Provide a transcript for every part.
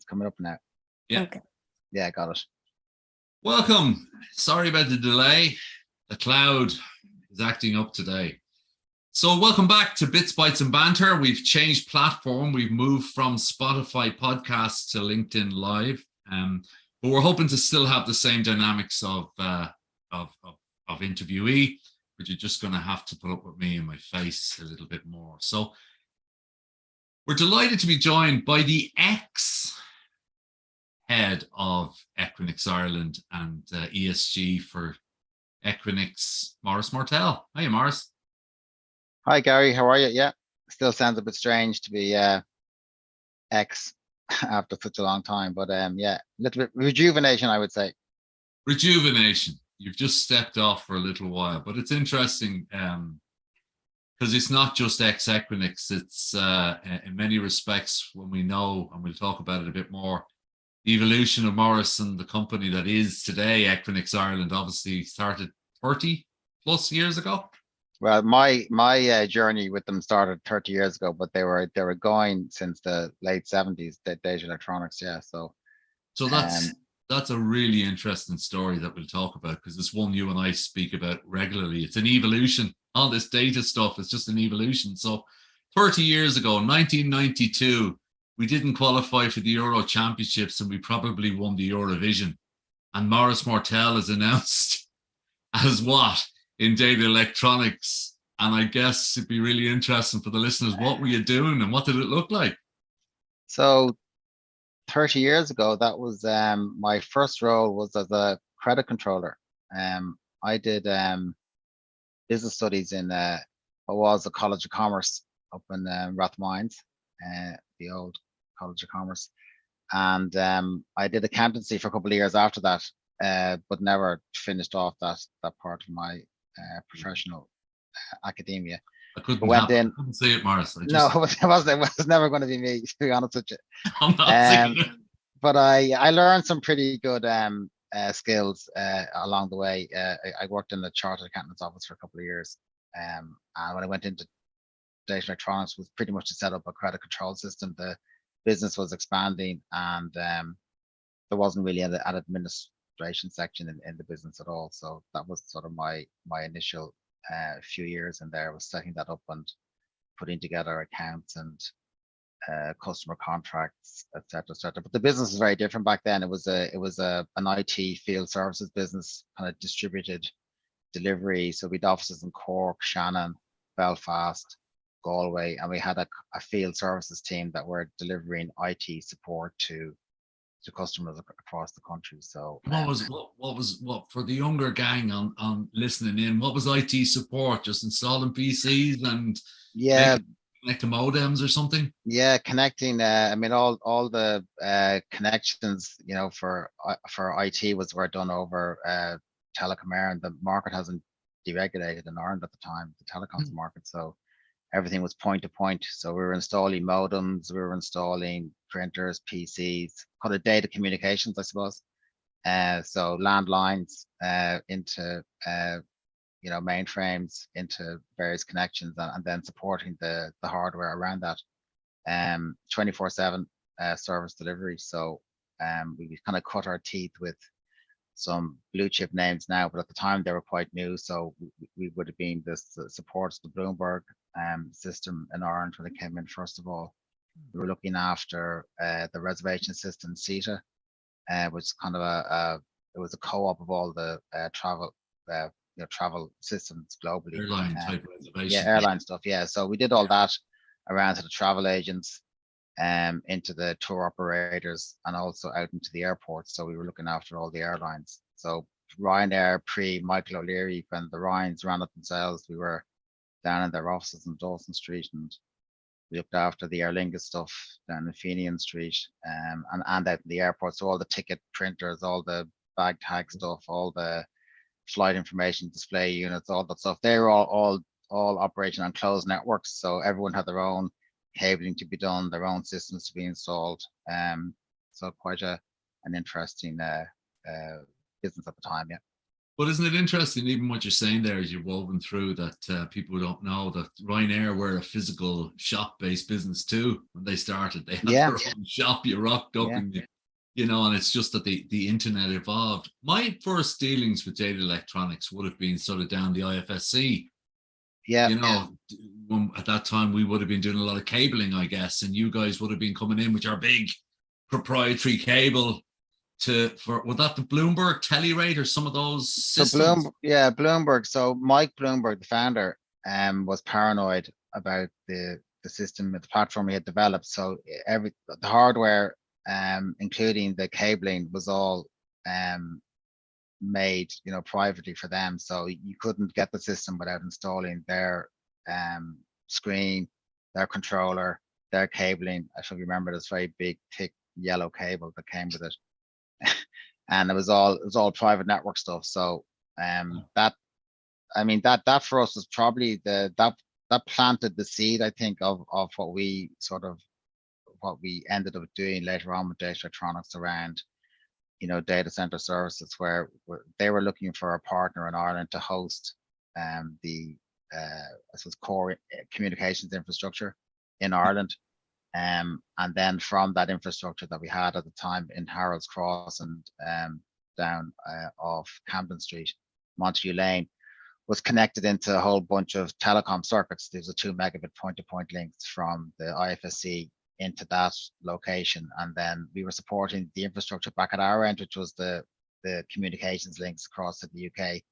coming up now. Yeah. Okay. Yeah, got it. Welcome. Sorry about the delay. The cloud is acting up today. So welcome back to Bits, Bytes and Banter. We've changed platform. We've moved from Spotify podcasts to LinkedIn Live. But we're hoping to still have the same dynamics of interviewee, but you're just going to have to put up with me and my face a little bit more. So we're delighted to be joined by the ex-head of Equinix Ireland and ESG for Equinix, Maurice Mortell. Hiya, Maurice. Hi, Gary. How are you? Yeah, still sounds a bit strange to be ex after such a long time, but yeah, a little bit rejuvenation, I would say. Rejuvenation. You've just stepped off for a little while, but it's interesting because it's not just ex-Equinix. It's in many respects, when we know, and we'll talk about it a bit more, the evolution of Maurice and the company that is today Equinix Ireland obviously started 30 plus years ago. Well, my journey with them started 30 years ago, but they were going since the late 70s. Data Electronics, yeah. So that's a really interesting story that we'll talk about, because it's one you and I speak about regularly. It's an evolution. All this data stuff is just an evolution. So 30 years ago, 1992, we didn't qualify for the Euro Championships and we probably won the Eurovision. And Maurice Mortell is announced as what in data electronics. And I guess it'd be really interesting for the listeners. What were you doing and what did it look like? So 30 years ago, that was my first role was as a credit controller. I did business studies in what was the College of Commerce up in Rathmines, the old College of Commerce. And I did accountancy for a couple of years after that, but never finished off that part of my professional academia. I couldn't say it, Maurice. No, it was never going to be me, to be honest with you. I'm not saying it. But I learned some pretty good skills along the way. I worked in the chartered accountant's office for a couple of years, and when I went into data electronics, was pretty much to set up a credit control system. The business was expanding, and there wasn't really an administration section in the business at all. So that was sort of my initial few years in there, was setting that up and putting together accounts and customer contracts, etc. But the business was very different back then. It was an IT field services business, kind of distributed delivery. So we had offices in Cork, Shannon, Belfast, Galway, and we had a field services team that were delivering IT support to customers across the country. So what for the younger gang on listening in, what was IT support? Just installing PCs and connect to modems or something? Yeah, connecting. I mean, all the connections, for IT were done over telecom air, and the market hasn't deregulated in Ireland at the time, the telecoms market. So everything was point to point. So we were installing modems, we were installing printers, PCs, kind of data communications, I suppose. So landlines into mainframes, into various connections, and then supporting the hardware around that. 24/7 service delivery. So we kind of cut our teeth with some blue chip names now, but at the time they were quite new. So we would have been the supports the Bloomberg system in Ireland when it came in. First of all, we were looking after the reservation system CETA, which is kind of it was a co-op of all the travel systems globally. Airline type reservation. Yeah, airline stuff. Yeah, so we did all that around to the travel agents, into the tour operators, and also out into the airports. So we were looking after all the airlines. So Ryanair pre-Michael O'Leary, when the Ryans ran it themselves, we were down in their offices in Dawson Street, and we looked after the Aer Lingus stuff down in Fenian Street, and out in the airport. So all the ticket printers, all the bag tag stuff, all the flight information display units, all that stuff. They were all operating on closed networks. So everyone had their own cabling to be done, their own systems to be installed. So quite an interesting business at the time, yeah. But isn't it interesting, even what you're saying there, as you're woven through that people don't know that Ryanair were a physical shop-based business too when they started. They had Yeah, their own shop. You rocked up yeah, and and it's just that the internet evolved. My first dealings with data electronics would have been sort of down the IFSC. yeah. At that time we would have been doing a lot of cabling, I guess, and you guys would have been coming in with your big proprietary cable for was that the Bloomberg Telerate or some of those So systems? Bloomberg. So Mike Bloomberg, the founder, was paranoid about the system, the platform he had developed. So the hardware, including the cabling, was all made, privately for them. So you couldn't get the system without installing their screen, their controller, their cabling. I should remember this very big, thick yellow cable that came with it. And it was all private network stuff. So that I mean that for us was probably that planted the seed, I think, of what we ended up doing later on with data electronics around, data center services, where they were looking for a partner in Ireland to host the I suppose core communications infrastructure in Ireland. And then from that infrastructure that we had at the time in Harold's Cross and down off Camden Street, Montague Lane, was connected into a whole bunch of telecom circuits. There's a 2 megabit point-to-point links from the IFSC into that location, and then we were supporting the infrastructure back at our end, which was the communications links across to the UK.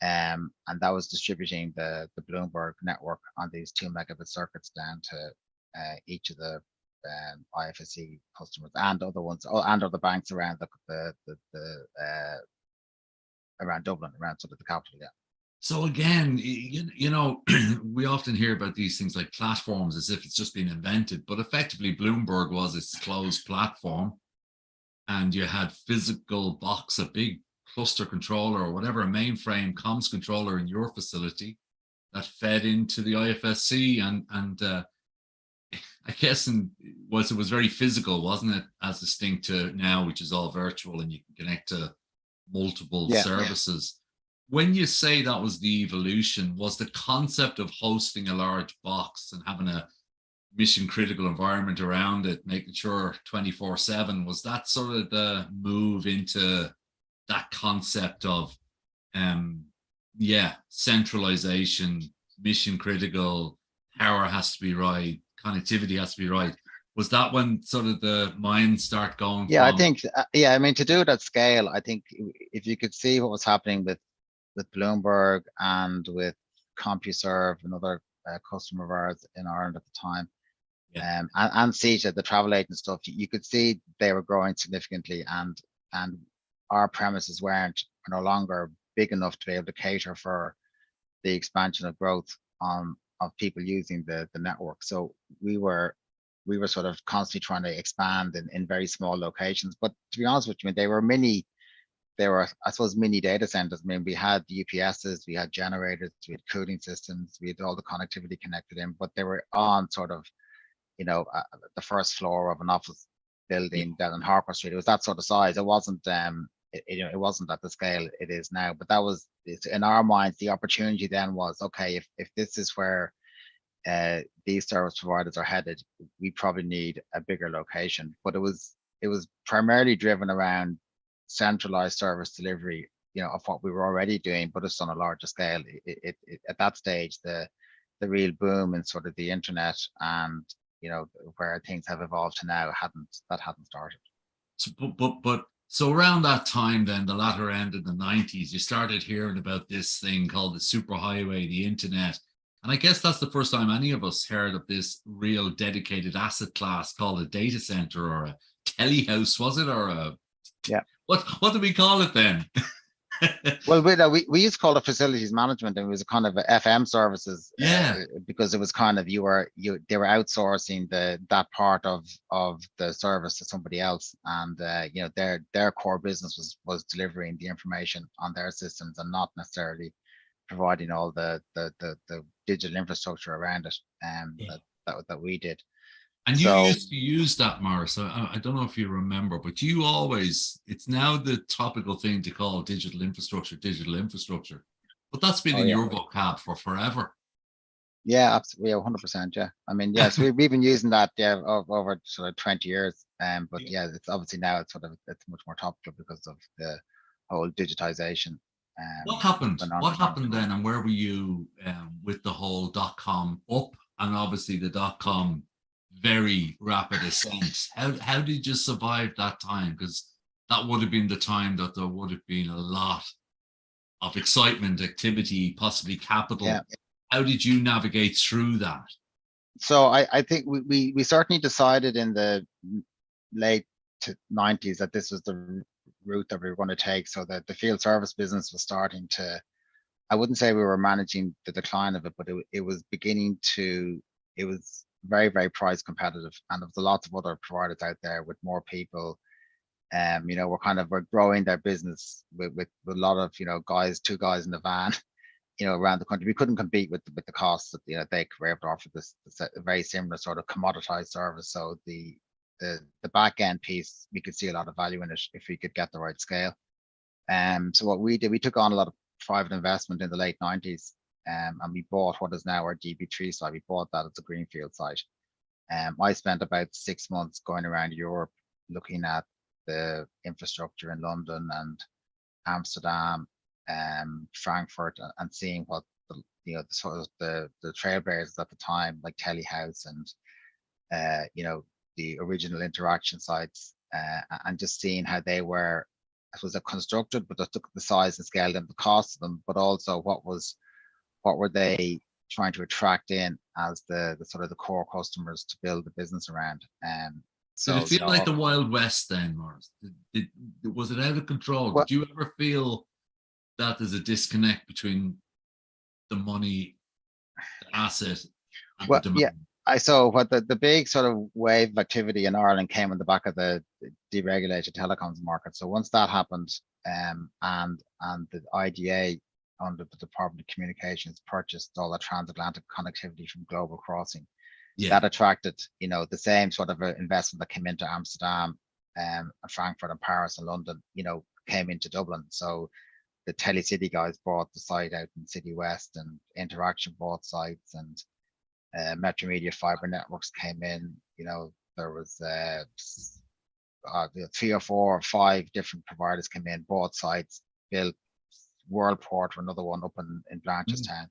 And that was distributing the Bloomberg network on these 2 megabit circuits down to each of the IFSC customers and other ones, and other banks around around Dublin, around sort of the capital. Yeah. So again, we often hear about these things like platforms as if it's just been invented, but effectively Bloomberg was its closed platform, and you had physical box, a big cluster controller or whatever, a mainframe comms controller in your facility that fed into the IFSC, and I guess it was very physical, wasn't it, as distinct to now, which is all virtual and you can connect to multiple Yeah. services. When you say that was the evolution, was the concept of hosting a large box and having a mission critical environment around it, making sure 24/7, was that sort of the move into that concept of centralization, mission critical, power has to be right, connectivity has to be right? Was that when sort of the minds start going Yeah, I from? think, I mean, to do it at scale, I think if you could see what was happening with Bloomberg and with CompuServe, another customer of ours in Ireland at the time, Yeah. and CETA, the travel agent stuff, you could see they were growing significantly, and our premises were no longer big enough to be able to cater for the expansion of growth of people using the network. So we were sort of constantly trying to expand in very small locations. But to be honest with you, they were, I suppose, mini data centers. I mean, we had UPSs, we had generators, we had cooling systems, we had all the connectivity connected in, but they were on sort of, the first floor of an office building down in Harper Street. It was that sort of size. It wasn't, it wasn't at the scale it is now. But that was, in our minds, the opportunity then was, okay, if this is where these service providers are headed, we probably need a bigger location. But it was primarily driven around centralized service delivery, of what we were already doing, but it's on a larger scale. At that stage, the real boom in sort of the internet and where things have evolved to now hadn't started. So, but so around that time, then the latter end of the 90s, you started hearing about this thing called the superhighway, the internet. And I guess that's the first time any of us heard of this real dedicated asset class called a data center or a telehouse, was it? Or Yeah. What do we call it then? Well, we used to call it facilities management, and it was a kind of a FM services, Yeah. because it was kind of they were outsourcing that part of the service to somebody else, and their core business was delivering the information on their systems and not necessarily providing all the digital infrastructure around it, Yeah. that we did. And you So used to use that, Morris. I don't know if you remember, but you always, it's now the topical thing to call digital infrastructure, digital infrastructure. But that's been oh in yeah, your vocab for forever. yeah, absolutely, yeah, 100%. Yeah, I mean, yes, we've been using that, yeah, over sort of 20 years. But Yeah. yeah, it's obviously now it's much more topical because of the whole digitization What happened? going on at What the moment. happened then, and where were you with the whole dot com up, and obviously the dot com very rapid ascent? How did you survive that time? Because that would have been the time that there would have been a lot of excitement, activity, possibly Yeah. capital. How did you navigate through that? So I think we certainly decided in the late 90s that this was the route that we were going to take. So that the field service business was starting to, I wouldn't say we were managing the decline of it, but it was beginning to, it was very, very price competitive. And there was lots of other providers out there with more people. We're growing their business with a lot of, two guys in the van, around the country. We couldn't compete with the costs that, they were able to offer this very similar sort of commoditized service. So the back end piece, we could see a lot of value in it if we could get the right scale. So what we did, we took on a lot of private investment in the late 90s, and we bought what is now our DB3 site. We bought that as a greenfield site. I spent about 6 months going around Europe looking at the infrastructure in London and Amsterdam, Frankfurt, and seeing what the sort of the trailblazers at the time, like Telehouse and the original interaction sites, and just seeing how they were, I suppose, constructed, but just the size and scale and the cost of them, but also what were they trying to attract in as the sort of the core customers to build the business around. Did it So feel like the Wild West then, Morris? Was it out of control? well, Did you ever feel that there's a disconnect between the money, the asset, and the yeah, demand? I saw what the big sort of wave of activity in Ireland came on the back of the deregulated telecoms market. So once that happened, and the IDA under the Department of Communications purchased all the transatlantic connectivity from Global Crossing, Yeah. that attracted, the same sort of investment that came into Amsterdam, and Frankfurt and Paris and London, came into Dublin. So the Telecity guys bought the site out in City West, and Interaction bought sites, and Metro Media Fiber Networks came in. There was 3 or 4 or 5 different providers came in, bought sites, built WorldPort, another one up in Blanchardstown.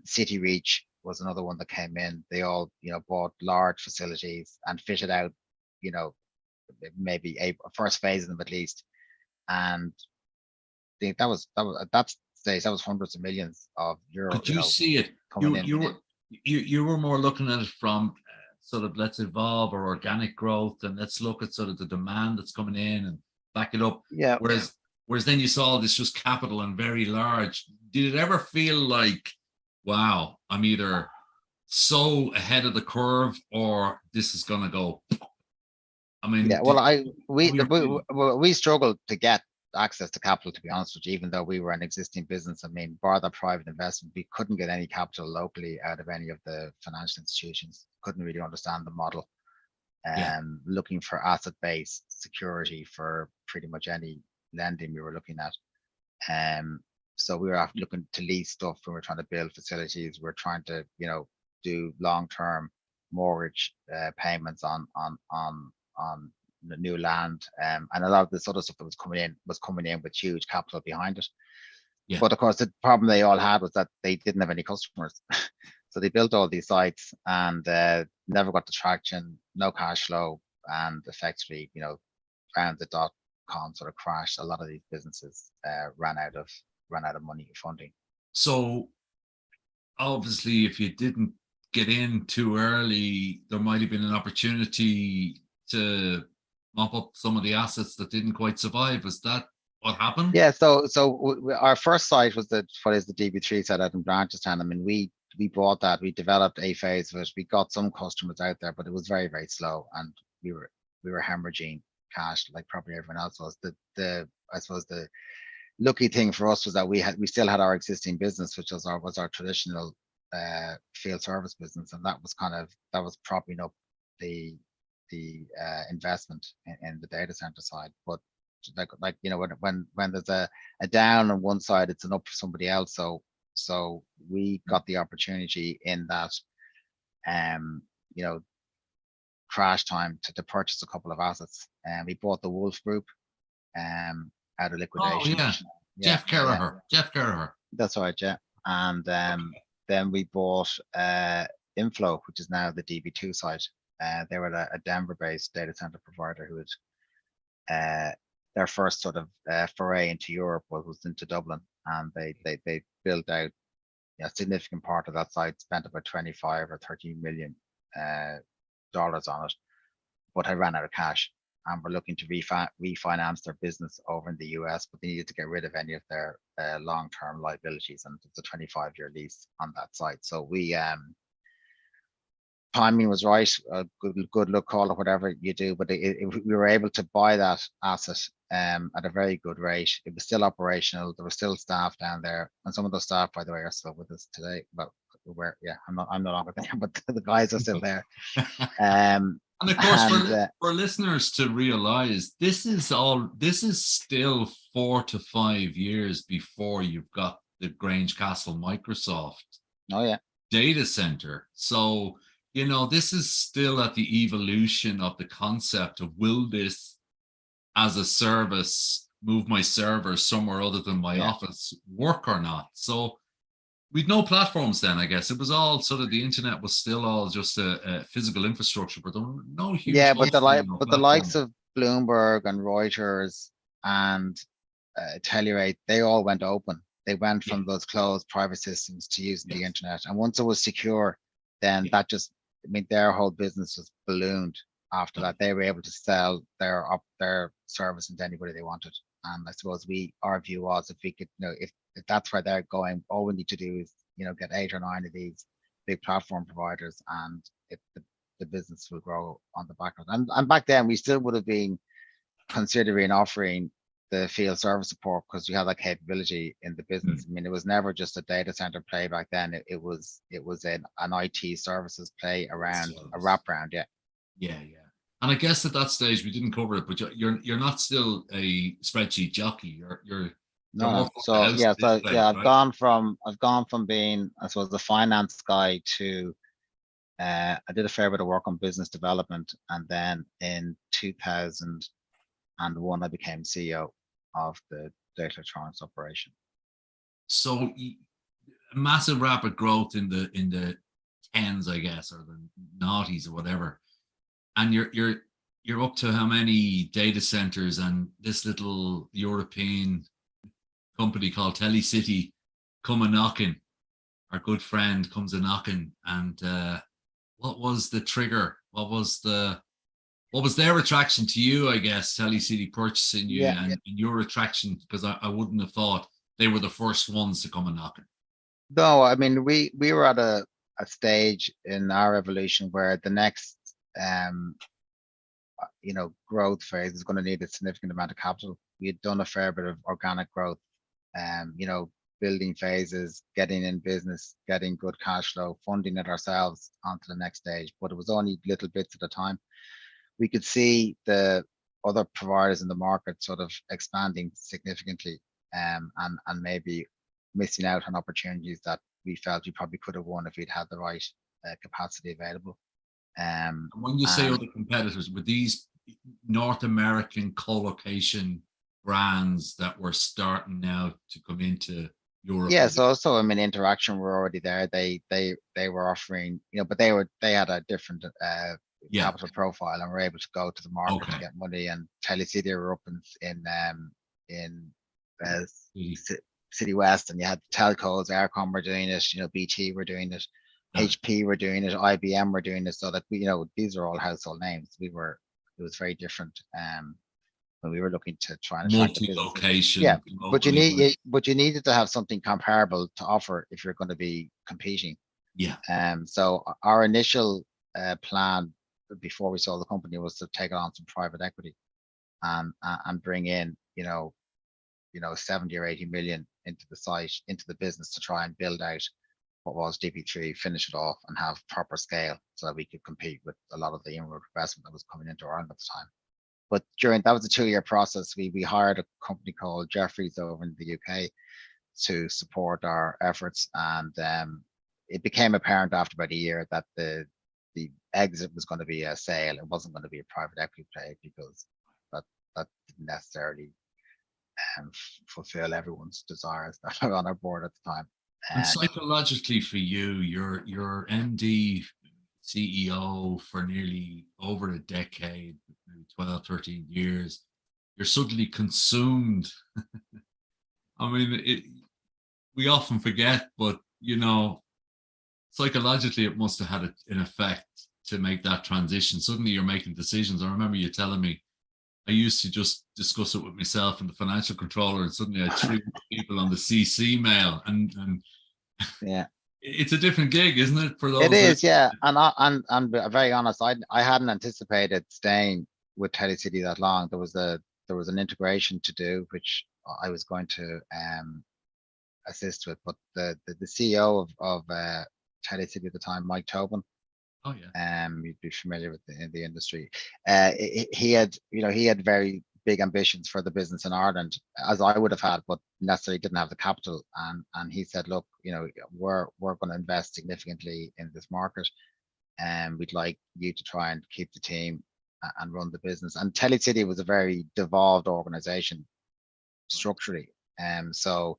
City Reach was another one that came in. They all, bought large facilities and fitted out, maybe a first phase of them at least. And I think at that stage, that was hundreds of millions of euro, Could you see it? coming in. You were more looking at it from sort of let's evolve our organic growth, and let's look at sort of the demand that's coming in and back it up. Yeah. Whereas then you saw this just capital and very large. Did it ever feel like, wow, I'm either so ahead of the curve or this is gonna go? I mean, Yeah, well, we struggled to get access to capital, to be honest with you, even though we were an existing business. I mean, bar the private investment, we couldn't get any capital locally out of any of the financial institutions. Couldn't really understand the model. yeah. Looking for asset-based security for pretty much any lending we were looking at. So we were looking to lease stuff when we were trying to build facilities. We're trying to, do long-term mortgage payments on the new land, and a lot of this other stuff that was coming in with huge capital behind it. Yeah. But of course, the problem they all had was that they didn't have any customers. So they built all these sites and never got the traction, no cash flow, and effectively, around the dot-com sort of crash, a lot of these businesses ran out of money funding. So obviously, if you didn't get in too early, there might have been an opportunity to mop up some of the assets that didn't quite survive. Was that what happened? Yeah, so our first site was what is the DB3 site out in Blanchardstown. I mean, we bought that, we developed a phase of it, we got some customers out there, but it was very, very slow, and we were hemorrhaging cash like probably everyone else was. I suppose the lucky thing for us was that we still had our existing business, which was our traditional field service business, and that was propping up the investment in the data center side. But like when there's a down on one side, it's an up for somebody else. So we got the opportunity in that you know crash time to purchase a couple of assets, and we bought the Wolf Group out of Oh liquidation. yeah, Yeah, Jeff Kerriher. Jeff Kerriher. that's right, yeah. And then we bought Inflow, which is now the DB2 site. They were a Denver-based data center provider who had their first sort of foray into Europe was into Dublin, and they built out a significant part of that site, spent about 25 or 30 million dollars on it, but I ran out of cash, and were looking to refinance their business over in the US, but they needed to get rid of any of their long-term liabilities, and it's a 25-year lease on that site. So we timing was right, good luck, call it whatever you do, but we were able to buy that asset at a very good rate. It was still operational. There were still staff down there, and some of those staff, by the way, are still with us today. But I'm no longer there, but the guys are still there. And of course, for listeners to realize, this is still 4 to 5 years before you've got the Grange Castle Microsoft data center. So, this is still at the evolution of the concept of, will this as a service move my server somewhere other than my office work or not? So we'd no platforms then, I guess. It was all sort of, the internet was still all just a physical infrastructure, but there were no huge. Yeah, but the likes of Bloomberg and Reuters and Telluride, they all went open. They went from those closed private systems to using the internet. And once it was secure, then that just, their whole business was ballooned after that. They were able to sell their service into anybody they wanted. And I suppose our view was, if we could, if that's where they're going, all we need to do is, get 8 or 9 of these big platform providers, and the business will grow on the back of it. And back then, we still would have been considering offering the field service support, because we had that capability in the business. It was never just a data center play back then. It was an IT services play around a wraparound. Yeah. And I guess at that stage we didn't cover it, but you're not still a spreadsheet jockey. You're no. I've gone from being, I suppose, the finance guy to I did a fair bit of work on business development, and then in 2001 I became CEO of the data electronics operation. So massive rapid growth in the tens, I guess, or the noughties or whatever. And you're up to how many data centers? And this little European company called Telecity come a knocking. Our good friend comes a knocking, and what was the trigger? What was their attraction to you? I guess Telecity purchasing you, and your attraction, because I wouldn't have thought they were the first ones to come a knocking. No, we were at a stage in our evolution where the next growth phase is going to need a significant amount of capital. We had done a fair bit of organic growth, building phases, getting in business, getting good cash flow, funding it ourselves onto the next stage, but it was only little bits at a time. We could see the other providers in the market sort of expanding significantly, and maybe missing out on opportunities that we felt we probably could have won if we'd had the right capacity available. And when you say other competitors, were these North American co-location brands that were starting now to come into Europe? Yeah, so Interaction were already there. They were offering, but they had a different capital profile, and were able to go to the market to get money. And Telecity were up in City West, and you had telcos, Aircom were doing it, BT were doing it, HP were doing it, IBM were doing it. So that these are all household names. It was very different when we were looking to try and attract multi-location. Yeah, but you needed to have something comparable to offer if you're going to be competing. Yeah. So our initial plan before we sold the company was to take on some private equity and bring in 70 or 80 million into the business to try and build out what was DP3, finish it off, and have proper scale so that we could compete with a lot of the inward investment that was coming into Ireland at the time. But that was a 2-year process. We hired a company called Jeffries over in the UK to support our efforts, and it became apparent after about a year that the exit was going to be a sale. It wasn't going to be a private equity play, because that didn't necessarily fulfill everyone's desires that were on our board at the time. And psychologically for you, your MD, CEO for nearly over a decade, maybe 12, 13 years, you're suddenly consumed. I mean, we often forget, but psychologically it must have had an effect to make that transition. Suddenly you're making decisions. I remember you telling me, I used to just discuss it with myself and the financial controller, and suddenly I had 3 people on the CC mail, and yeah, it's a different gig, isn't it? For those, it is, yeah. And I'm very honest. I hadn't anticipated staying with Telecity that long. There was an integration to do, which I was going to assist with. But the CEO of Telecity at the time, Mike Tobin. Oh yeah. You'd be familiar with the industry. He had very big ambitions for the business in Ireland, as I would have had, but necessarily didn't have the capital. And he said, look, we're going to invest significantly in this market, and we'd like you to try and keep the team and run the business. And Telecity was a very devolved organization structurally. So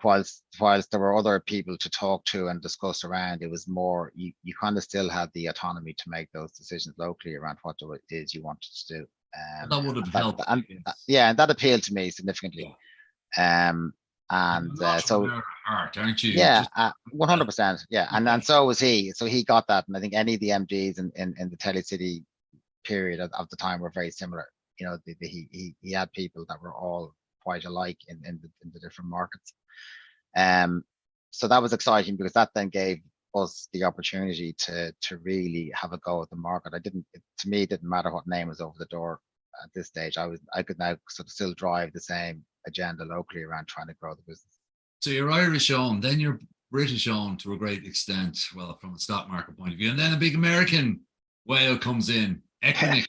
whilst there were other people to talk to and discuss around, it was more, you kind of still had the autonomy to make those decisions locally around what it is you wanted to do. That would have helped. And that appealed to me significantly. Yeah. So heart, aren't you? Yeah, 100%. Yeah, and so was he. So he got that, and I think any of the MDs in the Telecity period of the time were very similar. He had people that were all quite alike in the different markets. So that was exciting, because that then gave us the opportunity to really have a go at the market. To me, it didn't matter what name was over the door at this stage. I could now sort of still drive the same agenda locally around trying to grow the business. So you're Irish owned, then you're British owned to a great extent, well, from a stock market point of view, and then a big American whale comes in, Equinix.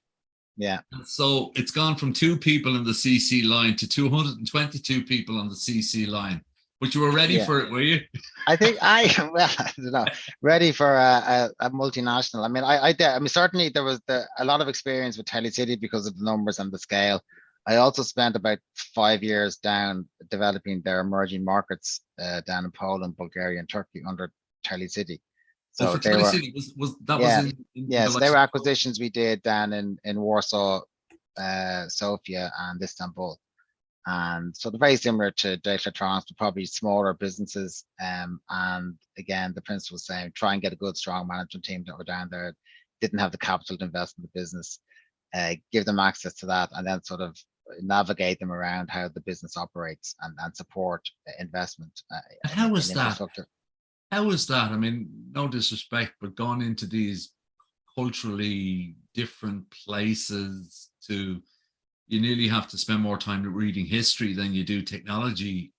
Yeah. So it's gone from 2 people in the CC line to 222 people on the CC line. But you were ready for it, were you? I think I don't know, ready for a multinational. I mean, certainly there was a lot of experience with Telecity because of the numbers and the scale. I also spent about 5 years down developing their emerging markets down in Poland, Bulgaria, and Turkey under Telecity. So for Telecity, so they were acquisitions we did down in Warsaw, Sofia, and Istanbul. And so they're very similar to Digitalisation, but probably smaller businesses. And again, the principle was saying, try and get a good, strong management team that were down there, didn't have the capital to invest in the business, give them access to that, and then sort of navigate them around how the business operates and support investment. How was that? How was that? I mean, no disrespect, but gone into these culturally different places you nearly have to spend more time reading history than you do technology.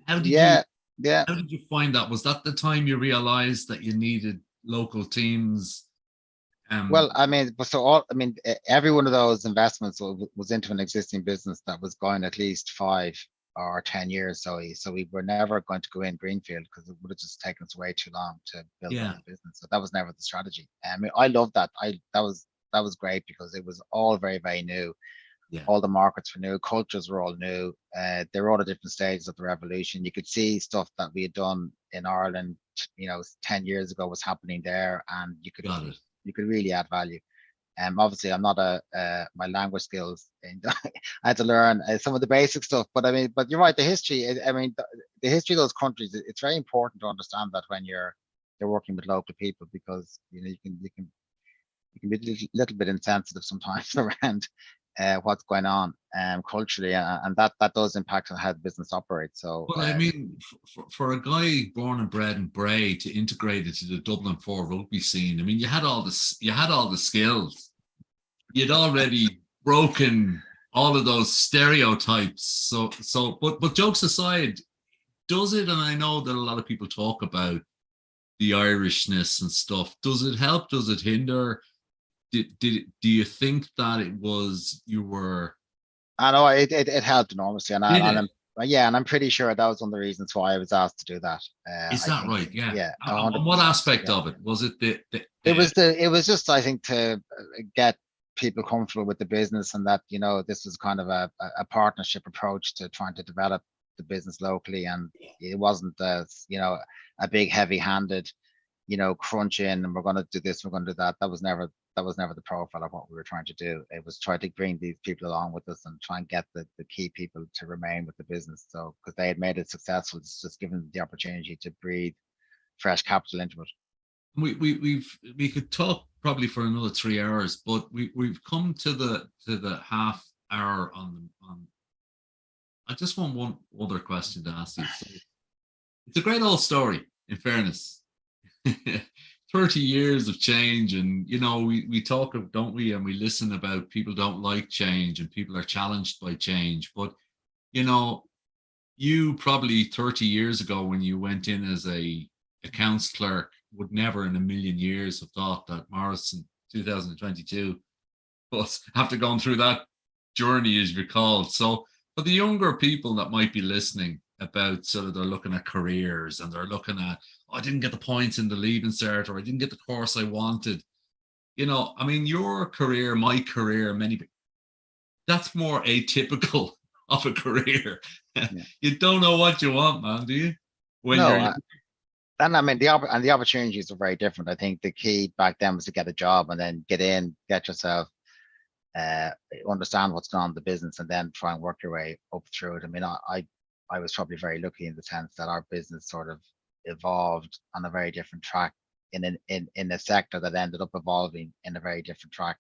How did you find that? Was that the time you realized that you needed local teams? Well, I mean, every one of those investments was into an existing business that was going at least 5 or 10 years. So we were never going to go in greenfield, because it would have just taken us way too long to build a business. So that was never the strategy. I mean, I loved that. That was great, because it was all very, very new. Yeah. All the markets were new, cultures were all new. They were all at different stages of the revolution. You could see stuff that we had done in Ireland, 10 years ago was happening there, and you could really add value. Obviously, I'm not my language skills. I had to learn some of the basic stuff, but you're right. The history. The history of those countries. It's very important to understand that when you're working with local people, because you can be a little bit insensitive sometimes around what's going on culturally, and that does impact on how the business operates. So, well, I mean, for a guy born and bred in Bray to integrate into the Dublin 4 rugby scene, I mean, you had all the skills. You'd already broken all of those stereotypes. But jokes aside, does it? And I know that a lot of people talk about the Irishness and stuff. Does it help? Does it hinder? Do you think that it was you were? I know it helped enormously, and Did and it? I'm yeah, and I'm pretty sure that was one of the reasons why I was asked to do that. Is I that think, right? Yeah. yeah, On what 100%. aspect Yeah, of it was it? it was just, I think, to get people comfortable with the business, and that, this was kind of a partnership approach to trying to develop the business locally, and it wasn't a big heavy-handed, crunch in, and we're going to do this, we're going to do that. That was never the profile of what we were trying to do. It was try to bring these people along with us and try and get the key people to remain with the business. So because they had made it successful, it's just given them the opportunity to breathe fresh capital into it. We could talk probably for another 3 hours, but we've come to the half hour on. I just want one other question to ask you. So it's a great old story, in fairness. 30 years of change, and we talk of, don't we, and we listen about people don't like change and people are challenged by change. But you probably 30 years ago when you went in as a accounts clerk would never in a million years have thought that Maurice in 2022 was after going through that journey, as you're called. So for the younger people that might be listening, about sort of they're looking at careers and they're looking at, I didn't get the points in the leaving cert, or I didn't get the course I wanted. I mean, your career, my career, that's more atypical of a career. Yeah. You don't know what you want, man, do you? When No, you're and I mean the opportunities are very different. I think the key back then was to get a job and then get in, get yourself, understand what's going on in the business, and then try and work your way up through it. I mean, I was probably very lucky in the sense that our business sort of evolved on a very different track in a sector that ended up evolving in a very different track,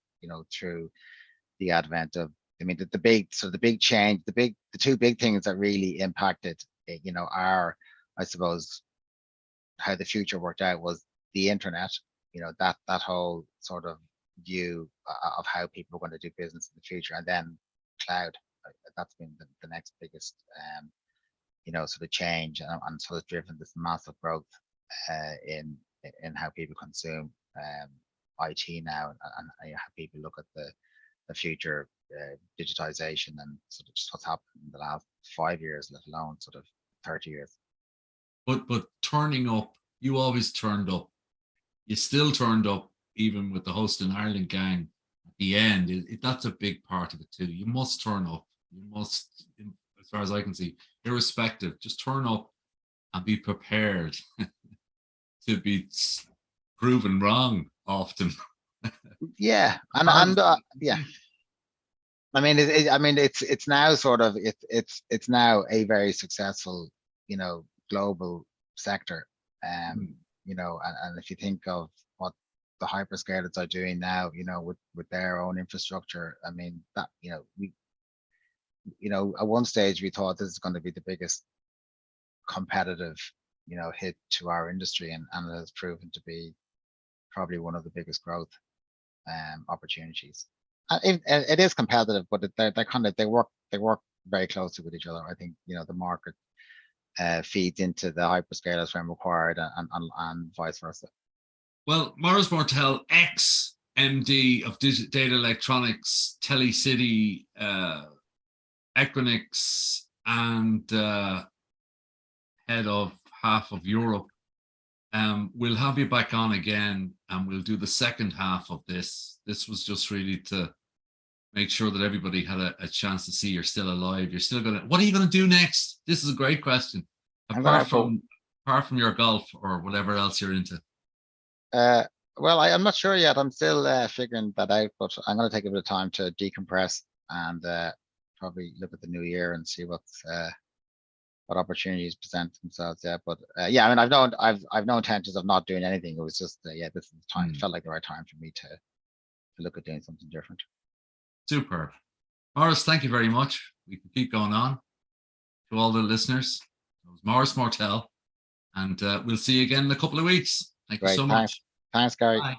through the advent of, I mean, the big change, the two big things that really impacted, our, I suppose, how the future worked out was the internet, that whole sort of view of how people are going to do business in the future, and then cloud. That's been the next biggest, sort of change, and sort of driven this massive growth in how people consume IT now, and how people look at the future, digitization, and sort of just what's happened in the last 5 years, let alone sort of 30 years. but turning up, you always turned up. You still turned up, even with the Host in Ireland gang at the end. That's a big part of it too. You must turn up. You must, as far as I can see, irrespective, just turn up and be prepared to be proven wrong often. Yeah, yeah. I mean, it's now sort of it's now a very successful, global sector. And if you think of what the hyperscalers are doing now, with their own infrastructure, I mean, that, at one stage we thought this is going to be the biggest competitive, hit to our industry, and it has proven to be probably one of the biggest growth opportunities. It is competitive, but they're kind of, they work very closely with each other. I think, the market feeds into the hyperscalers when required, and vice versa. Well, Maurice Mortell, ex MD of Data Electronics, Telecity, Equinix, and head of half of Europe. We'll have you back on again, and we'll do the second half of this. This was just really to make sure that everybody had a chance to see you're still alive. You're still gonna. What are you gonna do next? This is a great question. Apart from your golf or whatever else you're into. Well, I'm not sure yet. I'm still figuring that out, but I'm going to take a bit of time to decompress and probably look at the new year and see what opportunities present themselves. Yeah, but yeah, I mean, I've no intentions of not doing anything. It was just yeah, this is the time. It felt like the right time for me to look at doing something different. Superb. Maurice, thank you very much. We can keep going on. To all the listeners, it was Maurice Mortell, and we'll see you again in a couple of weeks. Thank you so much. Thanks, Garry. Bye.